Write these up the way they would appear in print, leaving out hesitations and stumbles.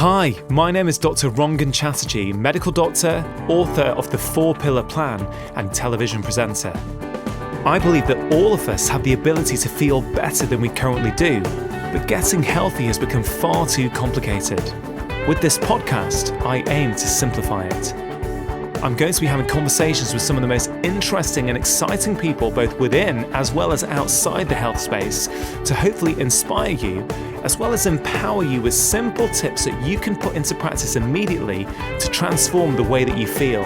Hi, my name is Dr Chatterjee, medical doctor, author of The 4-Pillar Plan and television presenter. I believe that all of us have the ability to feel better than we currently do, but getting healthy has become far too complicated. With this podcast, I aim to simplify it. I'm going to be having conversations with some of the most interesting and exciting people both within as well as outside the health space to hopefully inspire you as well as empower you with simple tips that you can put into practice immediately to transform the way that you feel.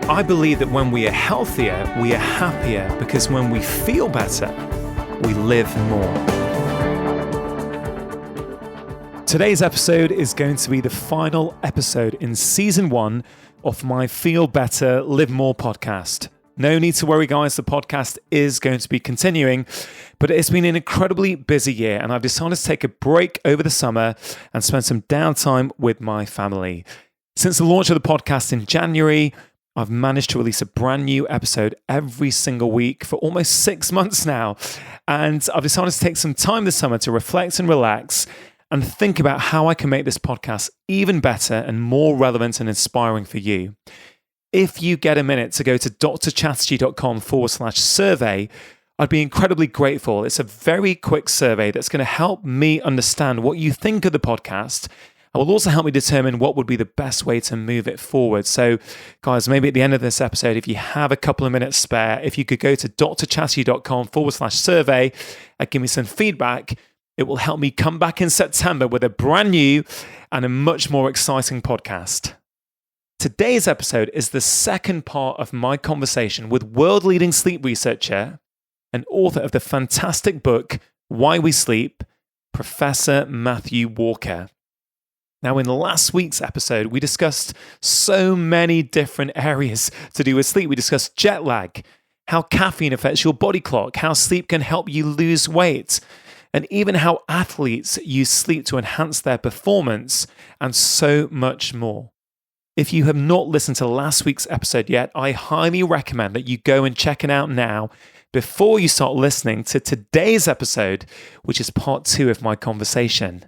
I believe that when we are healthier, we are happier because when we feel better, we live more. Today's episode is going to be the final episode in season 1 of my Feel Better, Live More podcast. No need to worry, guys. The podcast is going to be continuing, but it's been an incredibly busy year and I've decided to take a break over the summer and spend some downtime with my family. Since the launch of the podcast in January, I've managed to release a brand new episode every single week for almost 6 months now. And I've decided to take some time this summer to reflect and relax and think about how I can make this podcast even better and more relevant and inspiring for you. If you get a minute to go to drchatterjee.com/survey, I'd be incredibly grateful. It's a very quick survey that's going to help me understand what you think of the podcast. It will also help me determine what would be the best way to move it forward. So, guys, maybe at the end of this episode, if you have a couple of minutes spare, if you could go to drchatterjee.com/survey and give me some feedback, it will help me come back in September with a brand new and a much more exciting podcast. Today's episode is the second part of my conversation with world-leading sleep researcher and author of the fantastic book, Why We Sleep, Professor Matthew Walker. Now, in last week's episode, we discussed so many different areas to do with sleep. We discussed jet lag, how caffeine affects your body clock, how sleep can help you lose weight, and even how athletes use sleep to enhance their performance, and so much more. If you have not listened to last week's episode yet, I highly recommend that you go and check it out now before you start listening to today's episode, which is part 2 of my conversation.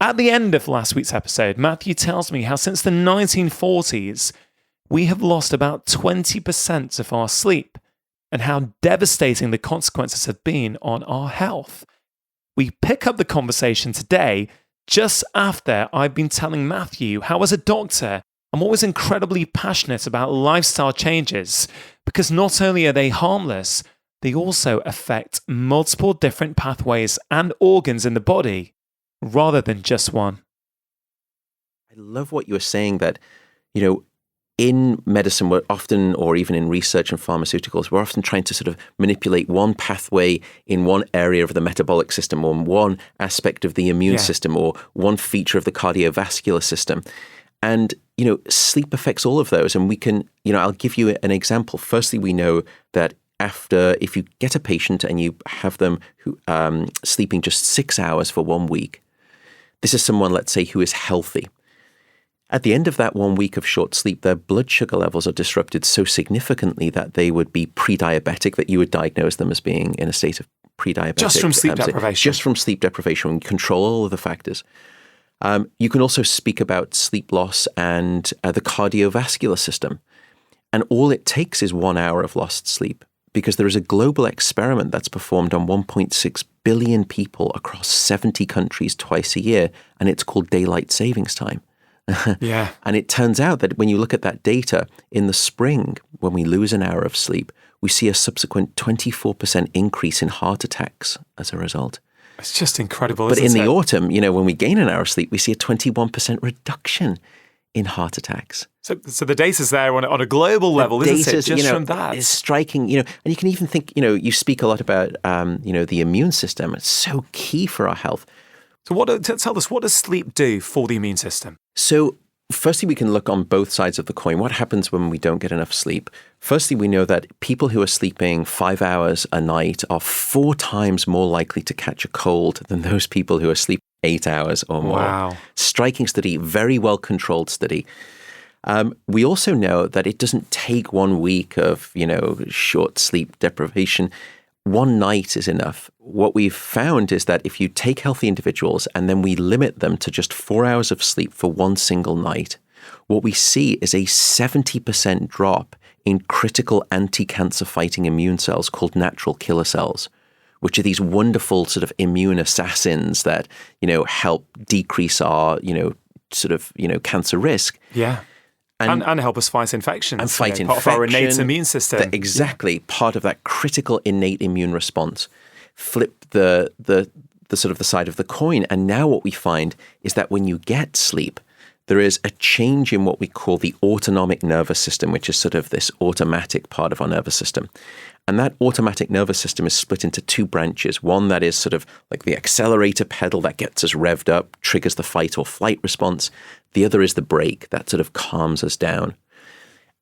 At the end of last week's episode, Matthew tells me how since the 1940s, we have lost about 20% of our sleep and how devastating the consequences have been on our health. We pick up the conversation today just after I've been telling Matthew how, as a doctor, I'm always incredibly passionate about lifestyle changes because not only are they harmless, they also affect multiple different pathways and organs in the body rather than just one. I love what you were saying that, in medicine, we're often, or even in research and pharmaceuticals, we're often trying to sort of manipulate one pathway in one area of the metabolic system or one aspect of the immune system or one feature of the cardiovascular system. And, sleep affects all of those. And we can, I'll give you an example. Firstly, we know that if you get a patient and you have them who sleeping just 6 hours for 1 week, this is someone, let's say, who is healthy. At the end of that 1 week of short sleep, their blood sugar levels are disrupted so significantly that they would be pre-diabetic, that you would diagnose them as being in a state of pre-diabetic. Just from sleep deprivation. Just from sleep deprivation. We control all of the factors. You can also speak about sleep loss and the cardiovascular system. And all it takes is 1 hour of lost sleep, because there is a global experiment that's performed on 1.6 billion people across 70 countries twice a year, and it's called daylight savings time. Yeah. And it turns out that when you look at that data, in the spring, when we lose an hour of sleep, we see a subsequent 24% increase in heart attacks as a result. It's just incredible, But isn't it? in the autumn, when we gain an hour of sleep, we see a 21% reduction in heart attacks. So the data's there on a global level, isn't it? Just from that. It's striking, and you can even think, you speak a lot about, the immune system. It's so key for our health. So tell us, what does sleep do for the immune system? So firstly, we can look on both sides of the coin. What happens when we don't get enough sleep? Firstly, we know that people who are sleeping 5 hours a night are 4 times more likely to catch a cold than those people who are sleeping 8 hours or more. Wow. Striking study, very well controlled study. We also know that it doesn't take 1 week of, short sleep deprivation. one night is enough. What we've found is that if you take healthy individuals and then we limit them to just 4 hours of sleep for one single night, what we see is a 70% drop in critical anti-cancer fighting immune cells called natural killer cells, which are these wonderful sort of immune assassins that, help decrease our, cancer risk. Yeah. And help us fight infections. And fight infection. Part of our innate immune system. Exactly. Part of that critical innate immune response. Flip the sort of the side of the coin. And now what we find is that when you get sleep, there is a change in what we call the autonomic nervous system, which is sort of this automatic part of our nervous system. And that automatic nervous system is split into two branches. One that is sort of like the accelerator pedal that gets us revved up, triggers the fight or flight response. The other is the brake that sort of calms us down.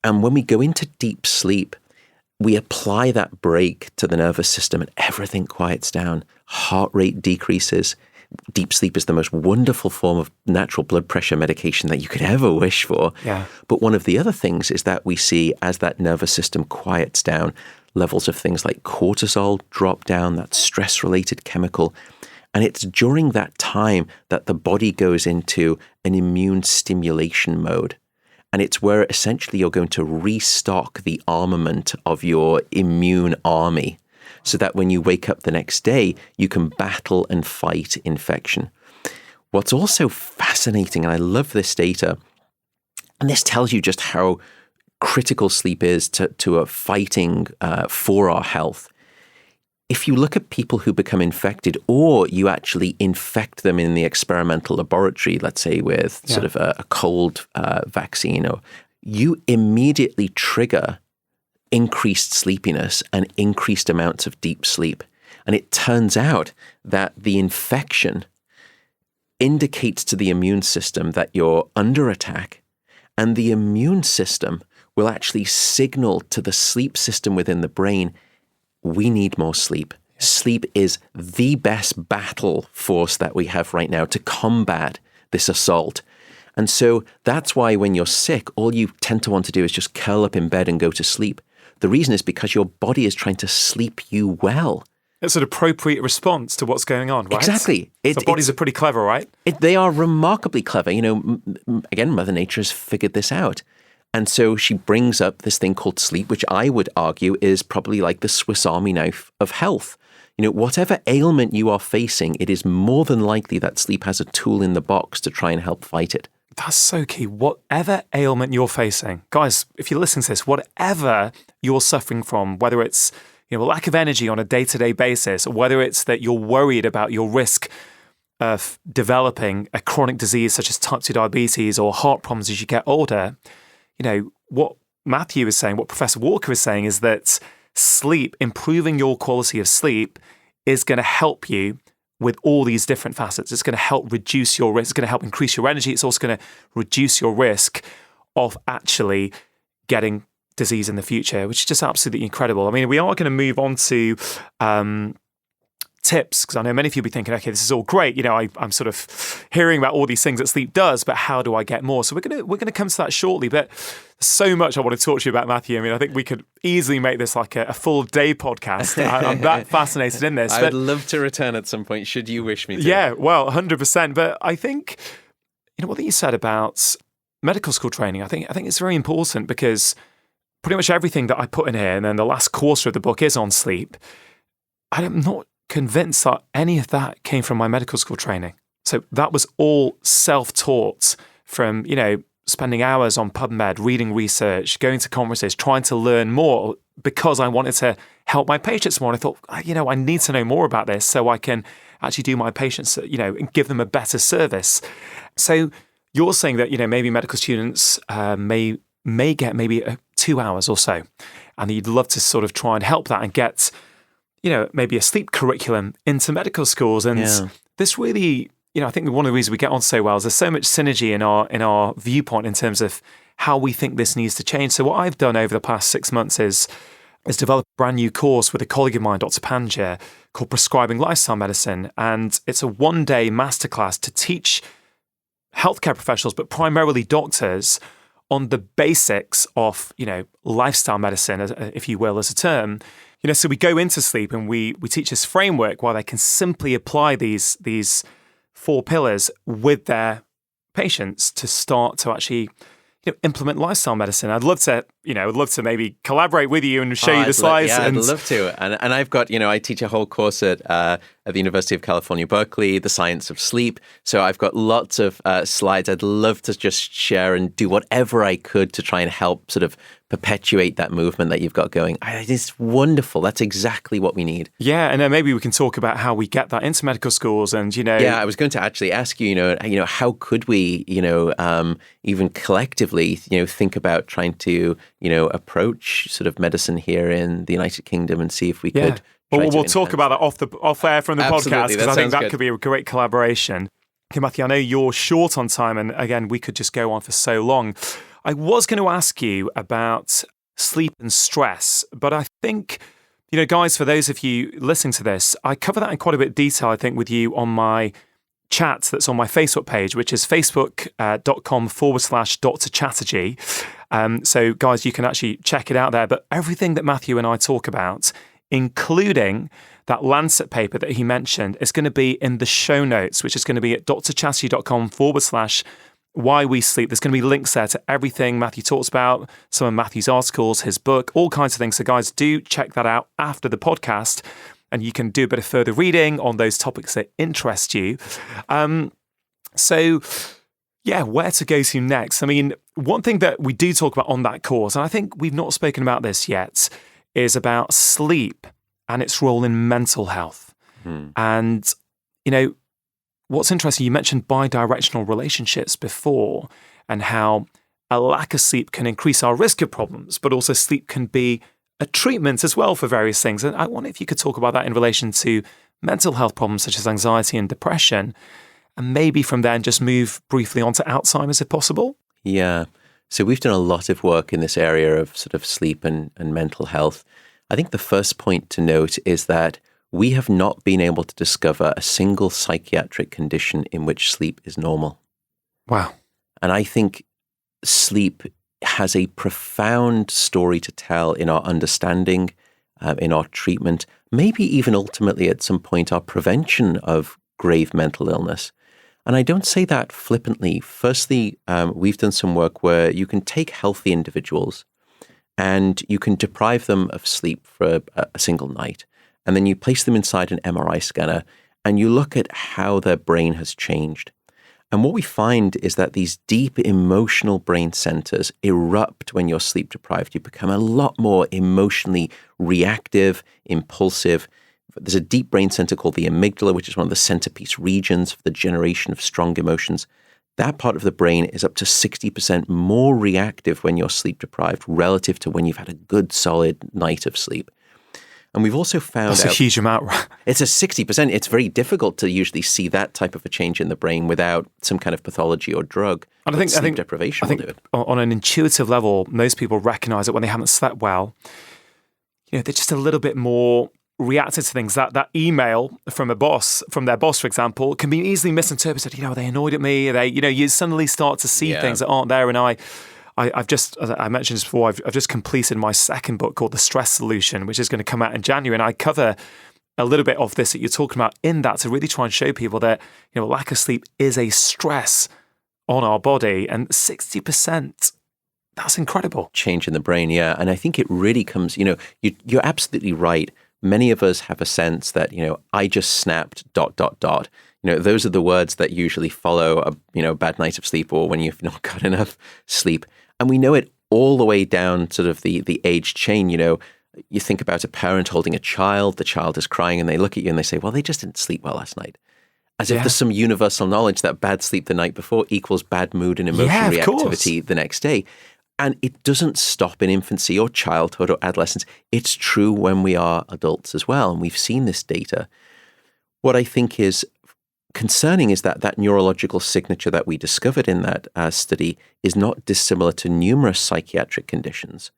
And when we go into deep sleep, we apply that brake to the nervous system and everything quiets down. Heart rate decreases. Deep sleep is the most wonderful form of natural blood pressure medication that you could ever wish for. Yeah. But one of the other things is that we see as that nervous system quiets down, levels of things like cortisol drop down, that stress-related chemical. And it's during that time that the body goes into an immune stimulation mode. And it's where essentially you're going to restock the armament of your immune army so that when you wake up the next day, you can battle and fight infection. What's also fascinating, and I love this data, and this tells you just how critical sleep is to a fighting for our health. If you look at people who become infected, or you actually infect them in the experimental laboratory, let's say with sort of a cold vaccine, or you immediately trigger increased sleepiness and increased amounts of deep sleep. And it turns out that the infection indicates to the immune system that you're under attack, and the immune system will actually signal to the sleep system within the brain, we need more sleep. Sleep is the best battle force that we have right now to combat this assault. And so that's why when you're sick, all you tend to want to do is just curl up in bed and go to sleep. The reason is because your body is trying to sleep you well. It's an appropriate response to what's going on, right? Exactly. So bodies are pretty clever, right? They are remarkably clever. Again, Mother Nature has figured this out. And so she brings up this thing called sleep, which I would argue is probably like the Swiss Army knife of health. Whatever ailment you are facing, it is more than likely that sleep has a tool in the box to try and help fight it. That's so key. Whatever ailment you're facing, guys, if you're listening to this, whatever you're suffering from, whether it's a lack of energy on a day-to-day basis, or whether it's that you're worried about your risk of developing a chronic disease such as type 2 diabetes or heart problems as you get older, what Matthew is saying, what Professor Walker is saying is that sleep, improving your quality of sleep, is going to help you with all these different facets. It's going to help reduce your risk. It's going to help increase your energy. It's also going to reduce your risk of actually getting disease in the future, which is just absolutely incredible. I mean, we are going to move on to tips, because I know many of you will be thinking, okay, this is all great. I'm sort of hearing about all these things that sleep does, but how do I get more? So we're going to come to that shortly. But so much I want to talk to you about, Matthew. I mean, I think we could easily make this like a full day podcast. I'm that fascinated in this. I would love to return at some point, should you wish me to. Yeah, well, 100%. But I think, what you said about medical school training, I think it's very important, because pretty much everything that I put in here, and then the last quarter of the book is on sleep. I'm not convinced that any of that came from my medical school training. So that was all self-taught from, spending hours on PubMed, reading research, going to conferences, trying to learn more, because I wanted to help my patients more. And I thought, I need to know more about this so I can actually do my patients, and give them a better service. So you're saying that, maybe medical students may get maybe 2 hours or so, and you'd love to sort of try and help that and get maybe a sleep curriculum into medical schools. And this really, I think one of the reasons we get on so well is there's so much synergy in our viewpoint in terms of how we think this needs to change. So what I've done over the past 6 months is develop a brand new course with a colleague of mine, Dr Chatterjee, called Prescribing Lifestyle Medicine. And it's a one-day masterclass to teach healthcare professionals, but primarily doctors, on the basics of, lifestyle medicine, if you will, as a term. So we go into sleep and we teach this framework where they can simply apply these 4 pillars with their patients to start to actually implement lifestyle medicine. I'd love to maybe collaborate with you and show you the slides. I'd love to. And I've got, I teach a whole course at the University of California, Berkeley, the science of sleep. So I've got lots of slides. I'd love to just share and do whatever I could to try and help sort of perpetuate that movement that you've got going. It's wonderful. That's exactly what we need. Yeah, and then maybe we can talk about how we get that into medical schools and, Yeah, I was going to actually ask you, how could we, even collectively, think about trying to, approach sort of medicine here in the United Kingdom and see if we could. Well, we'll talk about that off air from the podcast, because I think that good. could be a great collaboration. Okay, Matthew, I know you're short on time, and again, we could just go on for so long. I was going to ask you about sleep and stress, but I think, guys, for those of you listening to this, I cover that in quite a bit of detail, I think, with you on my chat that's on my Facebook page, which is facebook.com/Dr Chatterjee. So, guys, you can actually check it out there. But everything that Matthew and I talk about, including that Lancet paper that he mentioned, is going to be in the show notes, which is going to be at drchatterjee.com/why we sleep. There's going to be links there to everything Matthew talks about, some of Matthew's articles, his book, all kinds of things. So guys, do check that out after the podcast, and you can do a bit of further reading on those topics that interest you. Where to go to next? I mean, one thing that we do talk about on that course, and I think we've not spoken about this yet, is about sleep and its role in mental health. And, what's interesting, you mentioned bidirectional relationships before and how a lack of sleep can increase our risk of problems, but also sleep can be a treatment as well for various things. And I wonder if you could talk about that in relation to mental health problems such as anxiety and depression, and maybe from then just move briefly onto Alzheimer's if possible. Yeah. So we've done a lot of work in this area of sort of sleep and mental health. I think the first point to note is that we have not been able to discover a single psychiatric condition in which sleep is normal. Wow. And I think sleep has a profound story to tell in our understanding, in our treatment, maybe even ultimately at some point our prevention of grave mental illness. And I don't say that flippantly. Firstly, we've done some work where you can take healthy individuals and you can deprive them of sleep for a single night. And then you place them inside an MRI scanner and you look at how their brain has changed. And what we find is that these deep emotional brain centers erupt when you're sleep deprived. You become a lot more emotionally reactive, impulsive. There's a deep brain center called the amygdala, which is one of the centerpiece regions for the generation of strong emotions. That part of the brain is up to 60% more reactive when you're sleep deprived relative to when you've had a good, solid night of sleep. And we've also found That's a huge amount. It's a 60%. It's very difficult to usually see that type of a change in the brain without some kind of pathology or drug. And I think sleep deprivation will do it. On an intuitive level, most people recognize that when they haven't slept well, they're just a little bit more reacted to things. That email from their boss, for example, can be easily misinterpreted. Are they annoyed at me? Are they, you suddenly start to see things that aren't there. And I've just, as I mentioned this before, I've just completed my second book called The Stress Solution, which is going to come out in January. And I cover a little bit of this that you're talking about in that to really try and show people that, lack of sleep is a stress on our body. And 60%, that's incredible. Change in the brain, yeah. And I think it really comes, you're absolutely right. Many of us have a sense that, I just snapped ... Those are the words that usually follow a bad night of sleep or when you've not got enough sleep. And we know it all the way down sort of the age chain. You think about a parent holding a child, the child is crying and they look at you and they say, well, they just didn't sleep well last night. As if there's some universal knowledge that bad sleep the night before equals bad mood and emotion reactivity the next day. And it doesn't stop in infancy or childhood or adolescence. It's true when we are adults as well. And we've seen this data. What I think is concerning is that neurological signature that we discovered in that study is not dissimilar to numerous psychiatric conditions.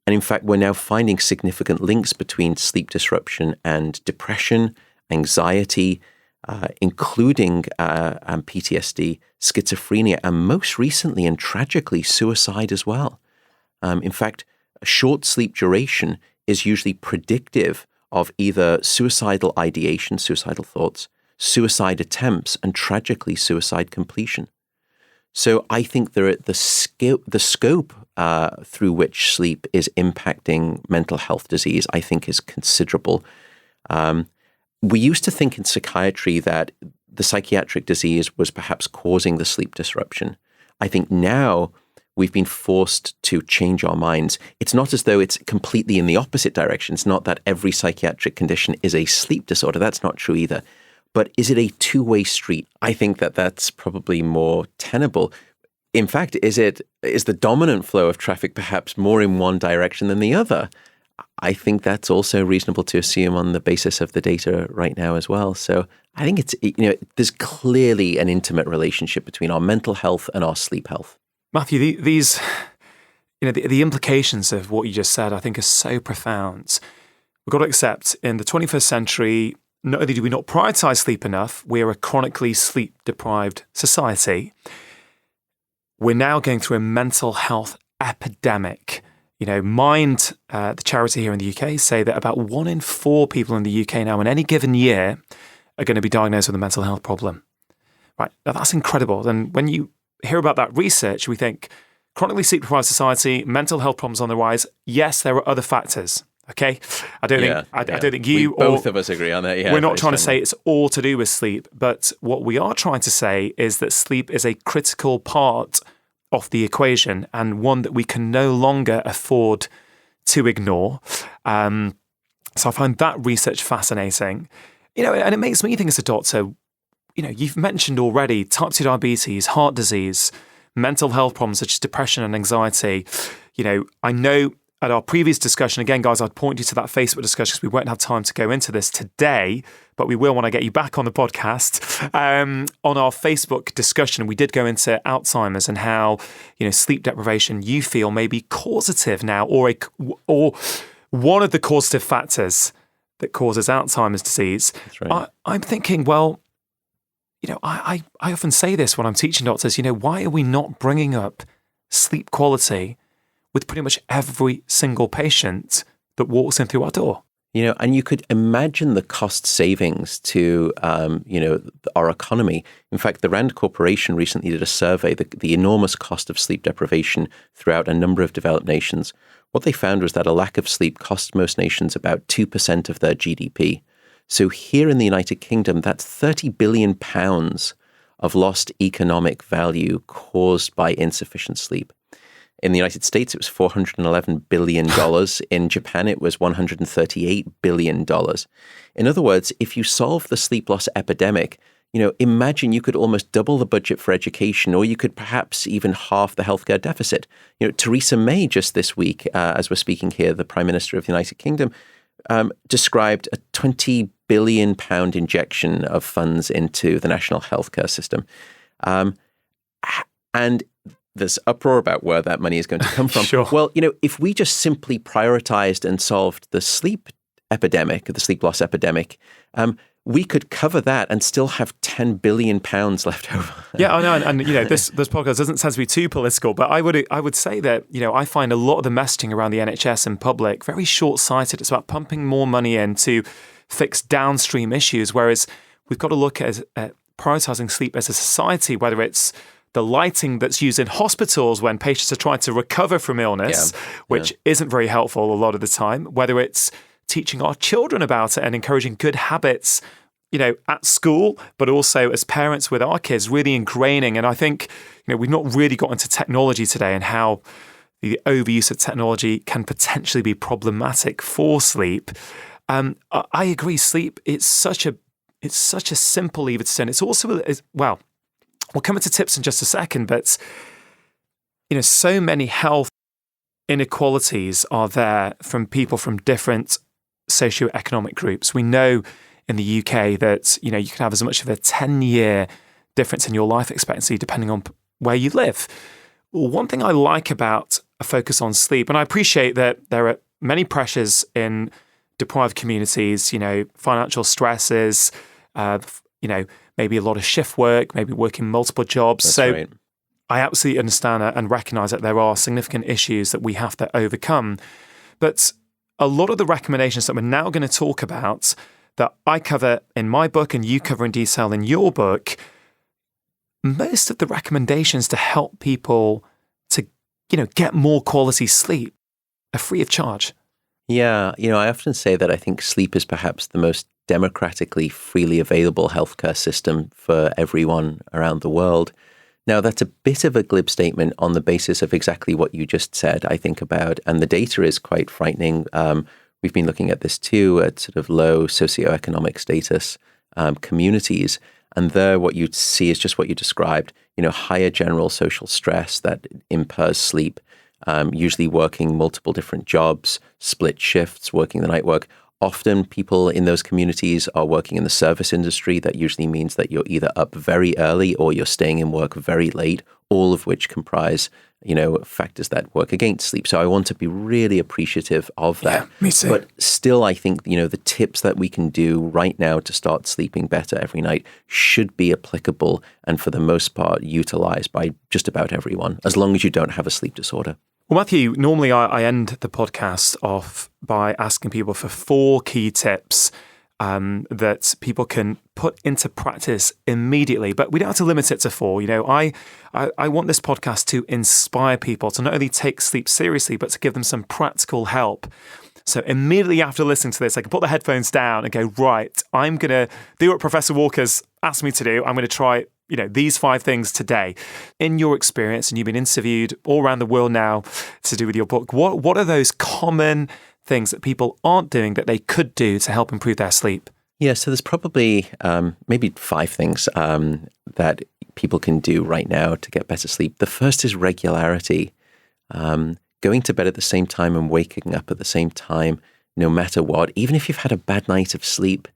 And in fact, we're now finding significant links between sleep disruption and depression, anxiety, including PTSD, schizophrenia, and most recently and tragically, suicide as well. In fact, a short sleep duration is usually predictive of either suicidal ideation, suicidal thoughts, suicide attempts, and tragically, suicide completion. So I think the scope through which sleep is impacting mental health disease, I think, is considerable. We used to think in psychiatry that the psychiatric disease was perhaps causing the sleep disruption. I think now we've been forced to change our minds. It's not as though it's completely in the opposite direction. It's not that every psychiatric condition is a sleep disorder. That's not true either. But is it a two-way street? I think that that's probably more tenable. In fact, is the dominant flow of traffic perhaps more in one direction than the other? I think that's also reasonable to assume on the basis of the data right now as well. So I think there's clearly an intimate relationship between our mental health and our sleep health. Matthew, these, the implications of what you just said, I think, are so profound. We've got to accept in the 21st century, not only do we not prioritize sleep enough, we're a chronically sleep-deprived society. We're now going through a mental health epidemic. Mind, the charity here in the UK, say that about 1 in 4 people in the UK now in any given year are going to be diagnosed with a mental health problem. Right, now that's incredible. And when you hear about that research, we think chronically sleep-deprived society, mental health problems on the rise. Yes, there are other factors. Okay, I don't think both of us agree on that. Yeah, we're not trying to say it's all to do with sleep, but what we are trying to say is that sleep is a critical part of the equation and one that we can no longer afford to ignore. So I find that research fascinating. And it makes me think as a doctor. You've mentioned already type 2 diabetes, heart disease, mental health problems such as depression and anxiety. I know. At our previous discussion, again, guys, I'd point you to that Facebook discussion because we won't have time to go into this today, but we will when I get you back on the podcast. On our Facebook discussion, we did go into Alzheimer's and how, sleep deprivation you feel may be causative now or one of the causative factors that causes Alzheimer's disease. That's right. I'm thinking, well, I often say this when I'm teaching doctors, why are we not bringing up sleep quality with pretty much every single patient that walks in through our door? And you could imagine the cost savings to, our economy. In fact, the Rand Corporation recently did a survey, the enormous cost of sleep deprivation throughout a number of developed nations. What they found was that a lack of sleep costs most nations about 2% of their GDP. So here in the United Kingdom, that's £30 billion of lost economic value caused by insufficient sleep. In the United States, it was $411 billion. In Japan, it was $138 billion. In other words, if you solve the sleep loss epidemic, imagine you could almost double the budget for education, or you could perhaps even halve the healthcare deficit. Theresa May just this week, as we're speaking here, the Prime Minister of the United Kingdom, described a £20 billion injection of funds into the national healthcare system. And there's uproar about where that money is going to come from. Sure. Well, if we just simply prioritized and solved the sleep epidemic, the sleep loss epidemic, we could cover that and still have £10 billion left over. Yeah, I know. And this podcast doesn't sound to be too political, but I would say that, I find a lot of the messaging around the NHS in public very short-sighted. It's about pumping more money in to fix downstream issues, whereas we've got to look at prioritizing sleep as a society, whether it's the lighting that's used in hospitals when patients are trying to recover from illness, which isn't very helpful a lot of the time, whether it's teaching our children about it and encouraging good habits, at school, but also as parents with our kids, really ingraining. And I think, we've not really got into technology today and how the overuse of technology can potentially be problematic for sleep. I agree. Sleep, it's such a simple lever to turn. It's also, we'll come into tips in just a second, but, so many health inequalities are there from people from different socioeconomic groups. We know in the UK that, you can have as much of a 10-year difference in your life expectancy depending on where you live. Well, one thing I like about a focus on sleep, and I appreciate that there are many pressures in deprived communities, financial stresses, maybe a lot of shift work, maybe working multiple jobs. That's so right. I absolutely understand and recognize that there are significant issues that we have to overcome. But a lot of the recommendations that we're now going to talk about that I cover in my book and you cover in detail in your book, most of the recommendations to help people to, get more quality sleep are free of charge. Yeah, I often say that I think sleep is perhaps the most democratically freely available healthcare system for everyone around the world. Now, that's a bit of a glib statement on the basis of exactly what you just said, I think about, and the data is quite frightening. We've been looking at this too, at sort of low socioeconomic status communities. And there, what you see is just what you described, higher general social stress that impairs sleep, usually working multiple different jobs, split shifts, working the night work. Often people in those communities are working in the service industry. That usually means that you're either up very early or you're staying in work very late, all of which comprise, factors that work against sleep. So I want to be really appreciative of that. Yeah, me too. But still, I think, the tips that we can do right now to start sleeping better every night should be applicable and for the most part utilized by just about everyone, as long as you don't have a sleep disorder. Well, Matthew, normally I end the podcast off by asking people for 4 key tips that people can put into practice immediately, but we don't have to limit it to 4. I want this podcast to inspire people to not only take sleep seriously, but to give them some practical help. So immediately after listening to this, I can put the headphones down and go, right, I'm going to do what Professor Walker's asked me to do. I'm going to try these 5 things today. In your experience, and you've been interviewed all around the world now to do with your book, what are those common things that people aren't doing that they could do to help improve their sleep? Yeah, so there's probably maybe 5 things that people can do right now to get better sleep. The first is regularity. Going to bed at the same time and waking up at the same time, no matter what. Even if you've had a bad night of sleep,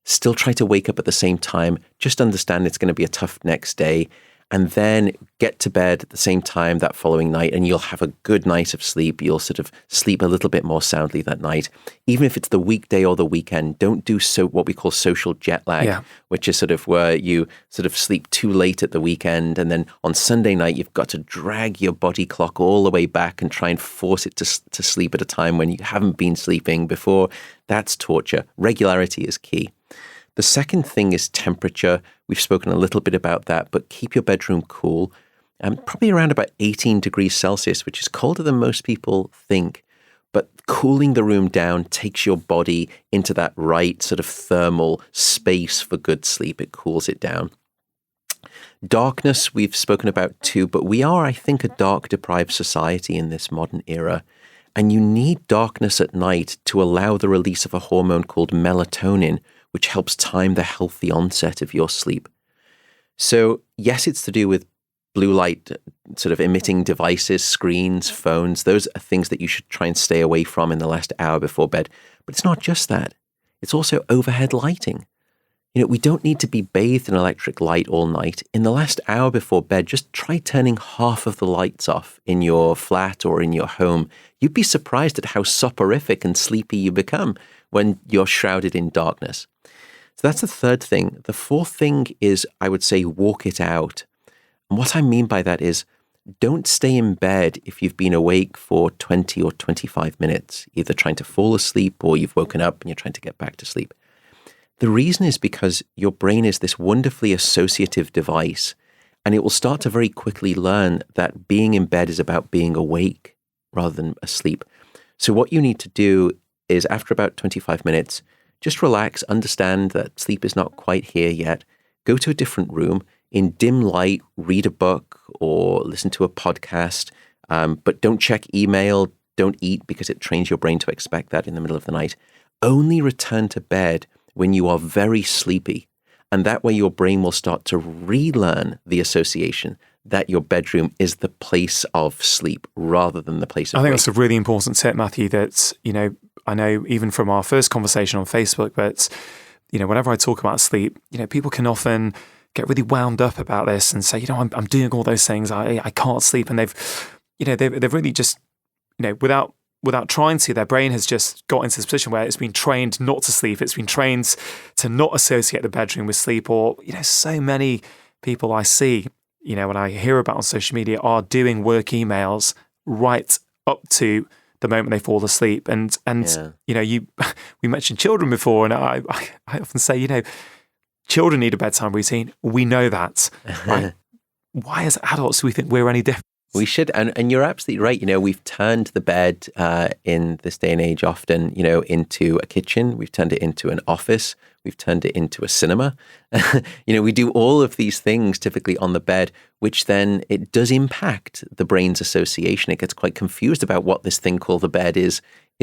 still try to wake up at the same time. Just understand it's going to be a tough next day. And then get to bed at the same time that following night, and you'll have a good night of sleep. You'll sort of sleep a little bit more soundly that night. Even if it's the weekday or the weekend, don't do what we call social jet lag, which is sort of where you sort of sleep too late at the weekend. And then on Sunday night, you've got to drag your body clock all the way back and try and force it to sleep at a time when you haven't been sleeping before. That's torture. Regularity is key. The second thing is temperature. We've spoken a little bit about that, but keep your bedroom cool. Probably around about 18 degrees Celsius, which is colder than most people think. But cooling the room down takes your body into that right sort of thermal space for good sleep. It cools it down. Darkness, we've spoken about too, but we are, I think, a dark-deprived society in this modern era. And you need darkness at night to allow the release of a hormone called melatonin, which helps time the healthy onset of your sleep. So yes, it's to do with blue light sort of emitting devices, screens, phones. Those are things that you should try and stay away from in the last hour before bed. But it's not just that. It's also overhead lighting. We don't need to be bathed in electric light all night. In the last hour before bed, just try turning half of the lights off in your flat or in your home. You'd be surprised at how soporific and sleepy you become when you're shrouded in darkness. So that's the third thing. The fourth thing is, I would say, walk it out. And what I mean by that is, don't stay in bed if you've been awake for 20 or 25 minutes, either trying to fall asleep or you've woken up and you're trying to get back to sleep. The reason is because your brain is this wonderfully associative device, and it will start to very quickly learn that being in bed is about being awake rather than asleep. So what you need to do is, after about 25 minutes, just relax, understand that sleep is not quite here yet. Go to a different room, in dim light, read a book or listen to a podcast, but don't check email, don't eat, because it trains your brain to expect that in the middle of the night. Only return to bed when you are very sleepy, and that way your brain will start to relearn the association that your bedroom is the place of sleep rather than the place of I think wake. that's a really important tip, Matthew, that, I know even from our first conversation on Facebook, but, whenever I talk about sleep, people can often get really wound up about this and say, I'm doing all those things. I can't sleep. And they've really just, without trying to, their brain has just got into this position where it's been trained not to sleep. It's been trained to not associate the bedroom with sleep. Or, so many people I see, when I hear about on social media, are doing work emails right up to the moment they fall asleep. And you know, we mentioned children before, and I often say, you know, children need a bedtime routine. We know that. Right? Why as adults do we think we're any different? We should, and you're absolutely right. You know, we've turned the bed in this day and age often, you know, into a kitchen. We've turned it into an office. We've turned it into a cinema. You know, we do all of these things typically on the bed, which then it does impact the brain's association. It gets quite confused about what this thing called the bed is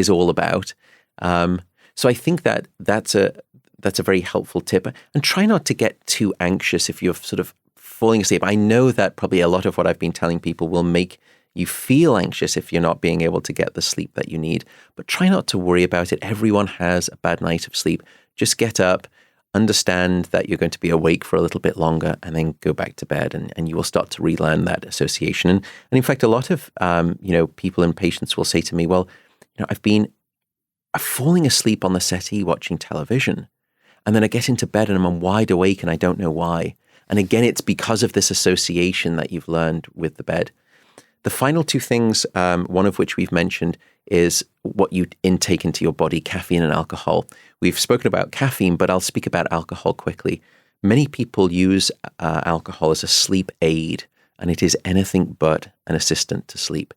all about. So I think that's a very helpful tip. And try not to get too anxious if you're sort of falling asleep. I know that probably a lot of what I've been telling people will make you feel anxious if you're not being able to get the sleep that you need, but try not to worry about it. Everyone has a bad night of sleep. Just get up, understand that you're going to be awake for a little bit longer, and then go back to bed, and you will start to relearn that association. And in fact, a lot of you know, people and patients will say to me, well, you know, I've been falling asleep on the settee watching television, and then I get into bed and I'm wide awake and I don't know why. And again, it's because of this association that you've learned with the bed. The final two things, one of which we've mentioned, is what you intake into your body, caffeine and alcohol. We've spoken about caffeine, but I'll speak about alcohol quickly. Many people use alcohol as a sleep aid, and it is anything but an assistant to sleep.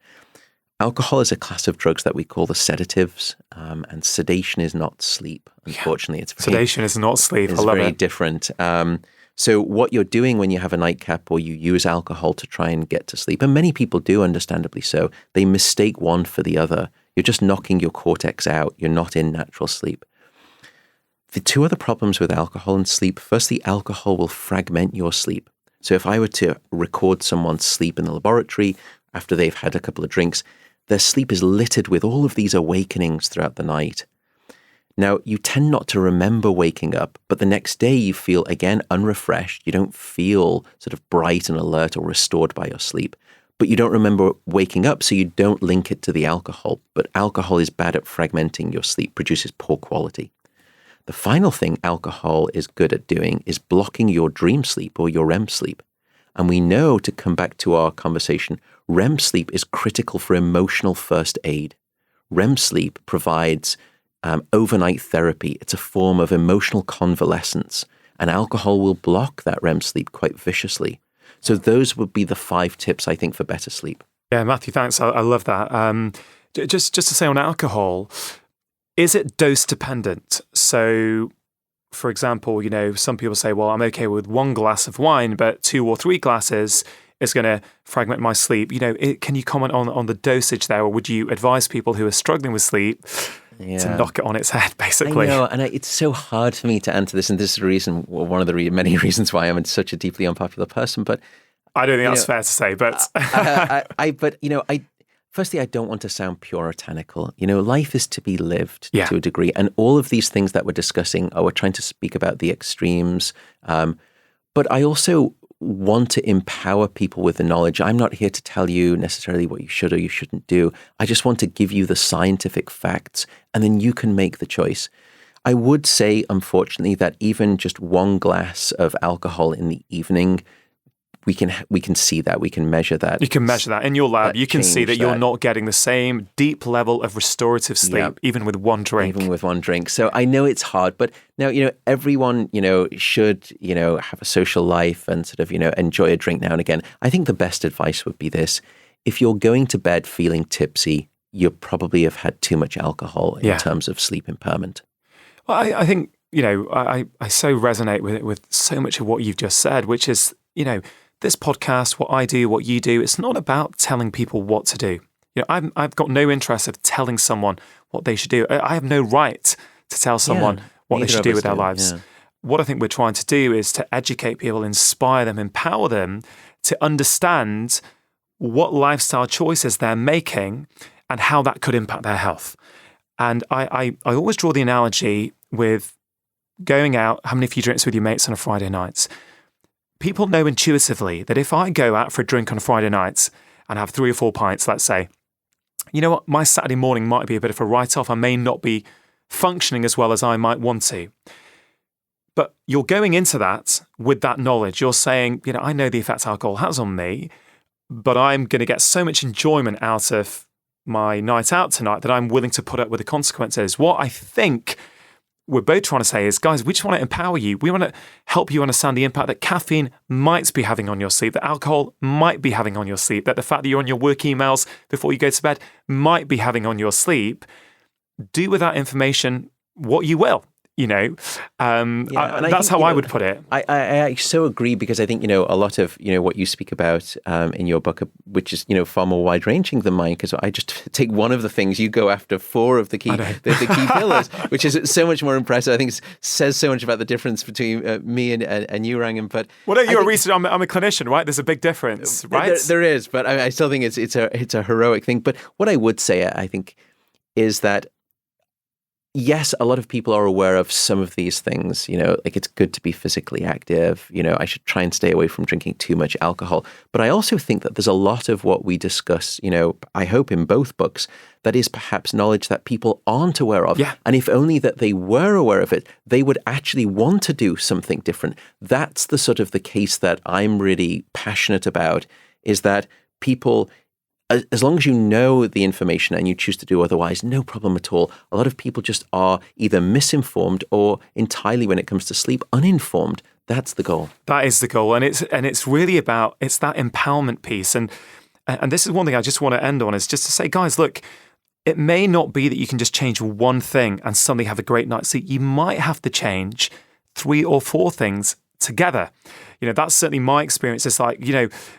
Alcohol is a class of drugs that we call the sedatives, and sedation is not sleep. Unfortunately, sedation is not sleep. It's very different. So what you're doing when you have a nightcap or you use alcohol to try and get to sleep, and many people do, understandably so, they mistake one for the other. You're just knocking your cortex out. You're not in natural sleep. The two other problems with alcohol and sleep, firstly, alcohol will fragment your sleep. So if I were to record someone's sleep in the laboratory after they've had a couple of drinks, their sleep is littered with all of these awakenings throughout the night. Now, you tend not to remember waking up, but the next day you feel, again, unrefreshed. You don't feel sort of bright and alert or restored by your sleep. But you don't remember waking up, so you don't link it to the alcohol. But alcohol is bad at fragmenting your sleep, produces poor quality. The final thing alcohol is good at doing is blocking your dream sleep or your REM sleep. And we know, to come back to our conversation, REM sleep is critical for emotional first aid. REM sleep provides overnight therapy. It's a form of emotional convalescence, and alcohol will block that REM sleep quite viciously. So those would be the 5 tips, I think, for better sleep. Yeah, Matthew, thanks. I love that. Just to say on alcohol, is it dose dependent? So, for example, you know, some people say, well, I'm okay with 1 glass of wine, but 2 or 3 glasses is going to fragment my sleep. You know, can you comment on the dosage there, or would you advise people who are struggling with sleep to knock it on its head, basically? I know, and it's so hard for me to answer this, and this is the reason, one of the many reasons why I'm such a deeply unpopular person. But I don't think that's fair to say. But firstly, I don't want to sound puritanical. You know, life is to be lived to a degree, and all of these things that we're discussing, we're trying to speak about the extremes. But I also want to empower people with the knowledge. I'm not here to tell you necessarily what you should or you shouldn't do. I just want to give you the scientific facts, and then you can make the choice. I would say, unfortunately, that even just 1 glass of alcohol in the evening, we can see that, we can measure that. You can measure that in your lab. You can see that you're not getting the same deep level of restorative sleep, even with 1 drink. Even with 1 drink. So I know it's hard, but now, you know, everyone, you know, should, you know, have a social life and sort of, you know, enjoy a drink now and again. I think the best advice would be this: if you're going to bed feeling tipsy, you probably have had too much alcohol in terms of sleep impairment. Well, I think, you know, I so resonate with so much of what you've just said, which is, you know, this podcast, what I do, what you do, it's not about telling people what to do. You know, I've got no interest of telling someone what they should do. I have no right to tell someone what they should do with their lives. Yeah. What I think we're trying to do is to educate people, inspire them, empower them to understand what lifestyle choices they're making and how that could impact their health. And I always draw the analogy with going out, having a few drinks with your mates on a Friday night. People know intuitively that if I go out for a drink on a Friday night and have 3 or 4 pints, let's say, you know what, my Saturday morning might be a bit of a write-off. I may not be functioning as well as I might want to. But you're going into that with that knowledge. You're saying, you know, I know the effect alcohol has on me, but I'm going to get so much enjoyment out of my night out tonight, that I'm willing to put up with the consequences. What I think we're both trying to say is, guys, we just want to empower you. We want to help you understand the impact that caffeine might be having on your sleep, that alcohol might be having on your sleep, that the fact that you're on your work emails before you go to bed might be having on your sleep. Do with that information what you will. That's how I would put it. I so agree, because I think, a lot of, what you speak about in your book, which is, far more wide ranging than mine, because I just take one of the things, you go after four of the key key pillars, which is so much more impressive. I think it says so much about the difference between me and you, Rangan. But you're a researcher, I'm a clinician, right? There's a big difference, right? There is, but I still think it's a heroic thing. But what I would say, I think, is that yes, a lot of people are aware of some of these things, like it's good to be physically active, I should try and stay away from drinking too much alcohol. But I also think that there's a lot of what we discuss, I hope in both books, that is perhaps knowledge that people aren't aware of. Yeah. And if only that they were aware of it, they would actually want to do something different. That's the sort of the case that I'm really passionate about, is that people, as long as you know the information and you choose to do otherwise, no problem at all. A lot of people just are either misinformed or entirely, when it comes to sleep, uninformed. That's the goal. That is the goal. And it's really about, it's that empowerment piece. And this is one thing I just want to end on, is just to say, guys, look, it may not be that you can just change one thing and suddenly have a great night's sleep. You might have to change 3 or 4 things together. That's certainly my experience. It's like,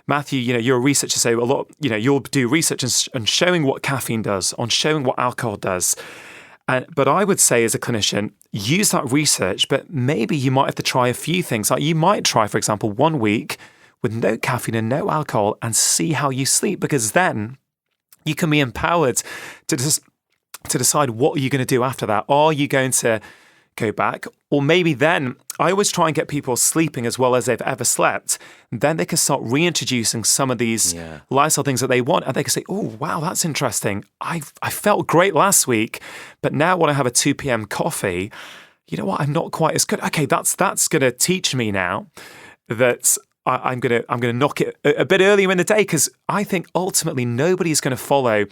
Matthew, you're a researcher, so a lot, you'll do research on showing what caffeine does, on showing what alcohol does. But I would say, as a clinician, use that research, but maybe you might have to try a few things. Like you might try, for example, 1 week with no caffeine and no alcohol and see how you sleep, because then you can be empowered to decide what you're going to do after that. Are you going to go back? Or maybe then, I always try and get people sleeping as well as they've ever slept. Then they can start reintroducing some of these lifestyle things that they want. And they can say, oh, wow, that's interesting. I felt great last week, but now when I have a 2 p.m. coffee, you know what? I'm not quite as good. Okay, that's going to teach me now that I'm going to knock it a bit earlier in the day, because I think ultimately nobody's going to follow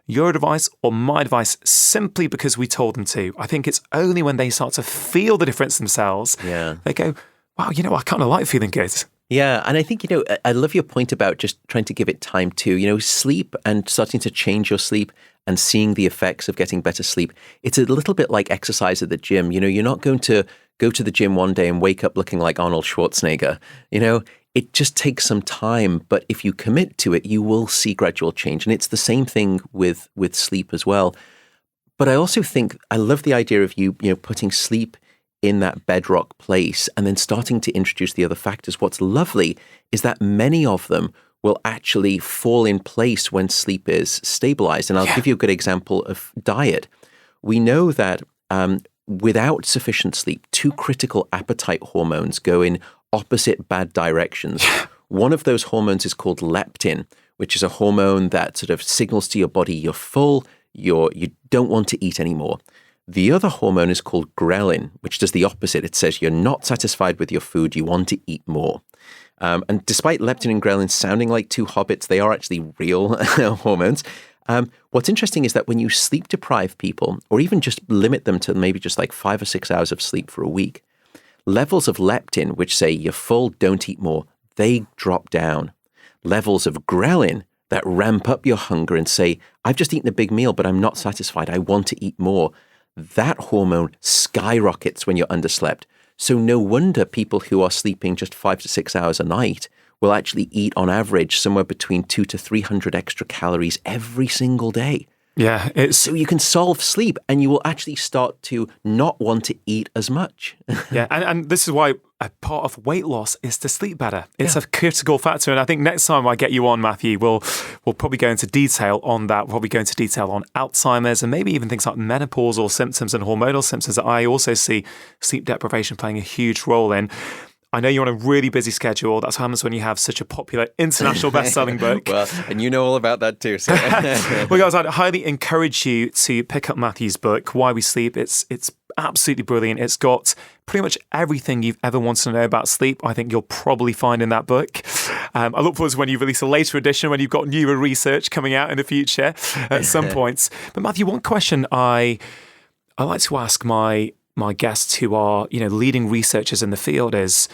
your advice or my advice simply because we told them to. I think it's only when they start to feel the difference themselves, they go, wow, I kind of like feeling good. Yeah, and I think, I love your point about just trying to give it time too. Sleep and starting to change your sleep and seeing the effects of getting better sleep. It's a little bit like exercise at the gym. You're not going to go to the gym one day and wake up looking like Arnold Schwarzenegger. It just takes some time, but if you commit to it, you will see gradual change. And it's the same thing with sleep as well. But I also think, I love the idea of you putting sleep in that bedrock place and then starting to introduce the other factors. What's lovely is that many of them will actually fall in place when sleep is stabilized. And I'll give you a good example of diet. We know that without sufficient sleep, 2 critical appetite hormones go in opposite bad directions. One of those hormones is called leptin, which is a hormone that sort of signals to your body you're full, you don't want to eat anymore. The other hormone is called ghrelin, which does the opposite. It says you're not satisfied with your food, you want to eat more. And despite leptin and ghrelin sounding like 2 hobbits, they are actually real hormones. What's interesting is that when you sleep deprive people, or even just limit them to maybe just like 5 or 6 hours of sleep for a week, levels of leptin, which say you're full, don't eat more, they drop down. Levels of ghrelin that ramp up your hunger and say, I've just eaten a big meal, but I'm not satisfied, I want to eat more. That hormone skyrockets when you're underslept. So no wonder people who are sleeping just 5 to 6 hours a night will actually eat on average somewhere between 200 to 300 extra calories every single day. Yeah, so you can solve sleep and you will actually start to not want to eat as much. Yeah, and this is why a part of weight loss is to sleep better. It's a critical factor. And I think next time I get you on, Matthew, we'll probably go into detail on that. We'll probably go into detail on Alzheimer's and maybe even things like menopausal symptoms and hormonal symptoms that I also see sleep deprivation playing a huge role in. I know you're on a really busy schedule. That's what happens when you have such a popular international best-selling book. Well, and you know all about that too. So. Well, guys, I'd highly encourage you to pick up Matthew's book, Why We Sleep. It's absolutely brilliant. It's got pretty much everything you've ever wanted to know about sleep. I think you'll probably find in that book. I look forward to when you release a later edition, when you've got newer research coming out in the future at some points. But Matthew, one question I like to ask my guests who are, leading researchers in the field is,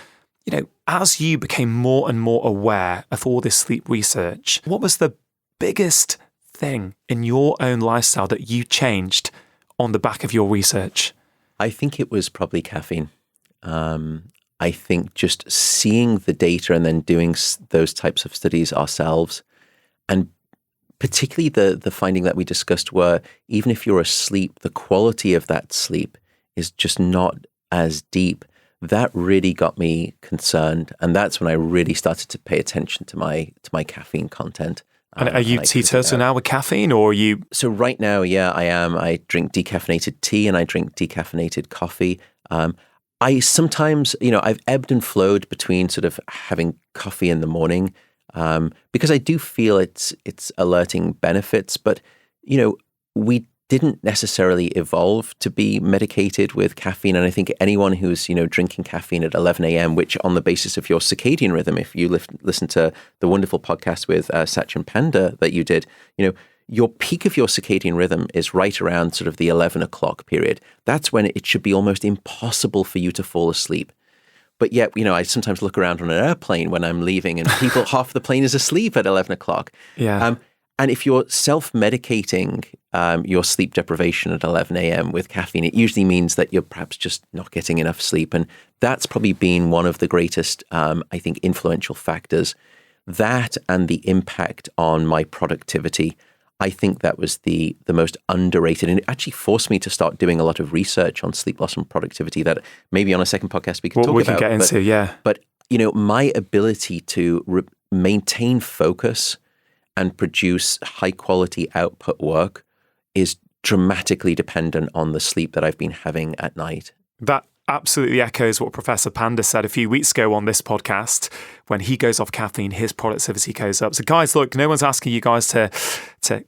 as you became more and more aware of all this sleep research, what was the biggest thing in your own lifestyle that you changed on the back of your research? I think it was probably caffeine. I think just seeing the data and then doing those types of studies ourselves, and particularly the finding that we discussed where even if you're asleep, the quality of that sleep is just not as deep. That really got me concerned. And that's when I really started to pay attention to my caffeine content. And are you teetotal now with caffeine, or are you? So right now, yeah, I am. I drink decaffeinated tea and I drink decaffeinated coffee. I sometimes, I've ebbed and flowed between sort of having coffee in the morning because I do feel it's alerting benefits. But, we didn't necessarily evolve to be medicated with caffeine. And I think anyone who's, drinking caffeine at 11 a.m., which on the basis of your circadian rhythm, if you listen to the wonderful podcast with Sachin Panda that you did, your peak of your circadian rhythm is right around sort of the 11 o'clock period. That's when it should be almost impossible for you to fall asleep. But yet, I sometimes look around on an airplane when I'm leaving and people, half the plane is asleep at 11 o'clock. Yeah. And if you're self-medicating your sleep deprivation at 11 a.m. with caffeine, it usually means that you're perhaps just not getting enough sleep. And that's probably been one of the greatest, I think, influential factors. That and the impact on my productivity, I think that was the most underrated. And it actually forced me to start doing a lot of research on sleep loss and productivity that maybe on a second podcast we can talk about. We can get into, yeah. But, my ability to maintain focus and produce high quality output work is dramatically dependent on the sleep that I've been having at night. That absolutely echoes what Professor Panda said a few weeks ago on this podcast. When he goes off caffeine, his productivity goes up. So guys, look, no one's asking you guys to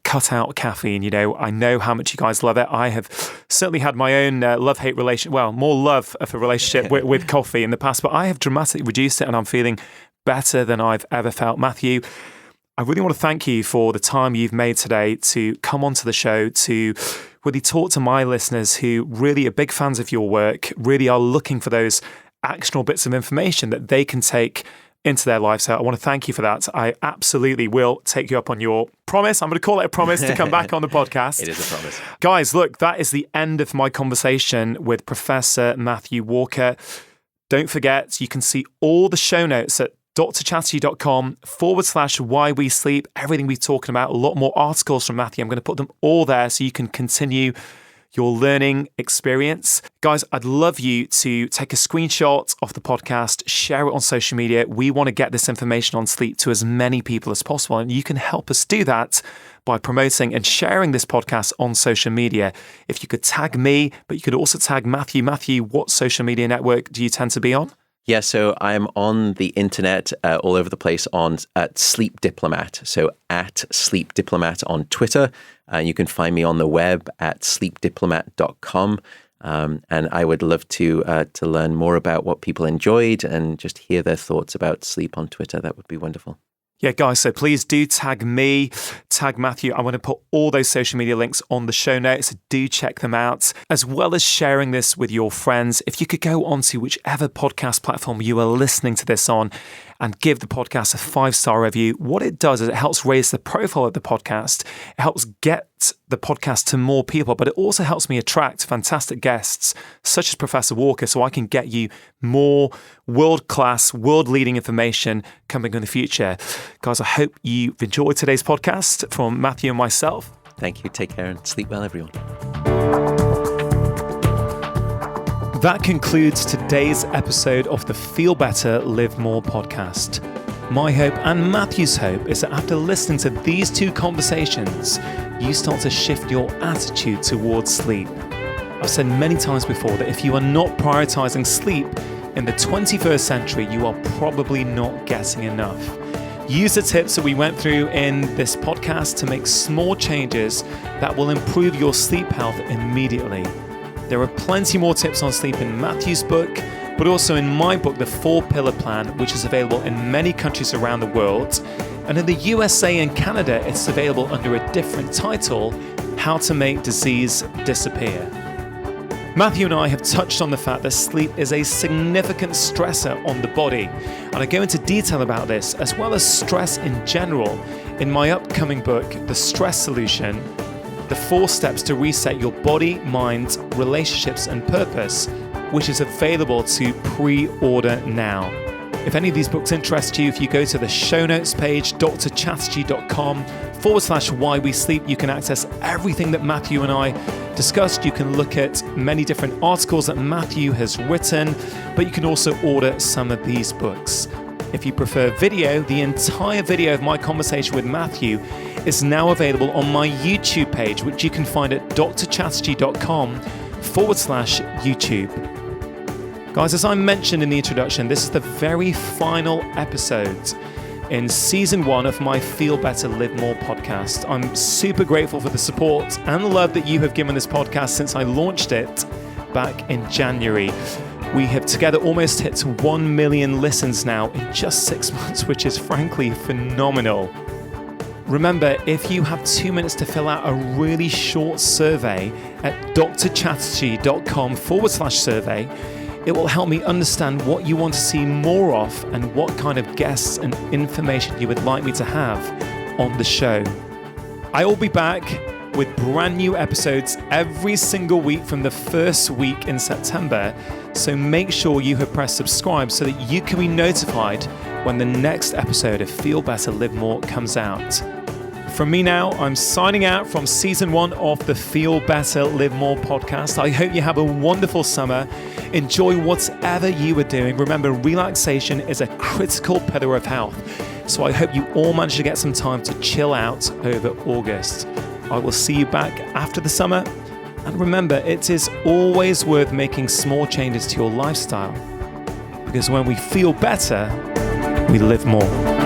cut out caffeine. I know how much you guys love it. I have certainly had my own love-hate relationship, more love of a relationship with coffee in the past, but I have dramatically reduced it and I'm feeling better than I've ever felt. Matthew, I really want to thank you for the time you've made today to come onto the show to really talk to my listeners who really are big fans of your work, really are looking for those actionable bits of information that they can take into their life. So I want to thank you for that. I absolutely will take you up on your promise. I'm going to call it a promise to come back on the podcast. It is a promise. Guys, look, that is the end of my conversation with Professor Matthew Walker. Don't forget, you can see all the show notes at drchatterjee.com/why we sleep, everything we're talking about, a lot more articles from Matthew. I'm going to put them all there so you can continue your learning experience. Guys, I'd love you to take a screenshot of the podcast, share it on social media. We want to get this information on sleep to as many people as possible, and you can help us do that by promoting and sharing this podcast on social media. If you could tag me, but you could also tag Matthew. Matthew, what social media network do you tend to be on? Yeah, so I'm on the internet all over the place at Sleep Diplomat. So at Sleep Diplomat on Twitter. And you can find me on the web at sleepdiplomat.com. And I would love to learn more about what people enjoyed and just hear their thoughts about sleep on Twitter. That would be wonderful. Yeah, guys, so please do tag me, tag Matthew. I'm going to put all those social media links on the show notes. So do check them out, as well as sharing this with your friends. If you could go onto whichever podcast platform you are listening to this on and give the podcast a 5-star review, what it does is it helps raise the profile of the podcast. It helps get the podcast to more people, but it also helps me attract fantastic guests, such as Professor Walker, so I can get you more world-class, world-leading information coming in the future. Guys, I hope you've enjoyed today's podcast from Matthew and myself. Thank you. Take care and sleep well, everyone. That concludes today's episode of the Feel Better, Live More podcast. My hope and Matthew's hope is that after listening to these two conversations, you start to shift your attitude towards sleep. I've said many times before that if you are not prioritizing sleep in the 21st century, you are probably not getting enough. Use the tips that we went through in this podcast to make small changes that will improve your sleep health immediately. There are plenty more tips on sleep in Matthew's book, but also in my book, The 4-Pillar Plan, which is available in many countries around the world. And in the USA and Canada, it's available under a different title, How to Make Disease Disappear. Matthew and I have touched on the fact that sleep is a significant stressor on the body, and I go into detail about this, as well as stress in general, in my upcoming book, The Stress Solution, The 4 Steps to Reset Your Body, Mind, Relationships and Purpose, which is available to pre-order now. If any of these books interest you, if you go to the show notes page, drchatterjee.com/why we sleep, you can access everything that Matthew and I discussed. You can look at many different articles that Matthew has written, but you can also order some of these books. If you prefer video, the entire video of my conversation with Matthew is now available on my YouTube page, which you can find at drchatterjee.com/YouTube. Guys, as I mentioned in the introduction, this is the very final episode in season 1 of my Feel Better, Live More podcast. I'm super grateful for the support and the love that you have given this podcast since I launched it back in January. We have together almost hit 1 million listens now in just 6 months, which is frankly phenomenal. Remember, if you have 2 minutes to fill out a really short survey at drchatterjee.com/survey, it will help me understand what you want to see more of and what kind of guests and information you would like me to have on the show. I will be back with brand new episodes every single week from the first week in September, so make sure you have pressed subscribe so that you can be notified when the next episode of Feel Better, Live More comes out. From me now, I'm signing out from season 1 of the Feel Better, Live More podcast. I hope you have a wonderful summer. Enjoy whatever you are doing. Remember, relaxation is a critical pillar of health. So I hope you all manage to get some time to chill out over August. I will see you back after the summer. And remember, it is always worth making small changes to your lifestyle, because when we feel better, we live more.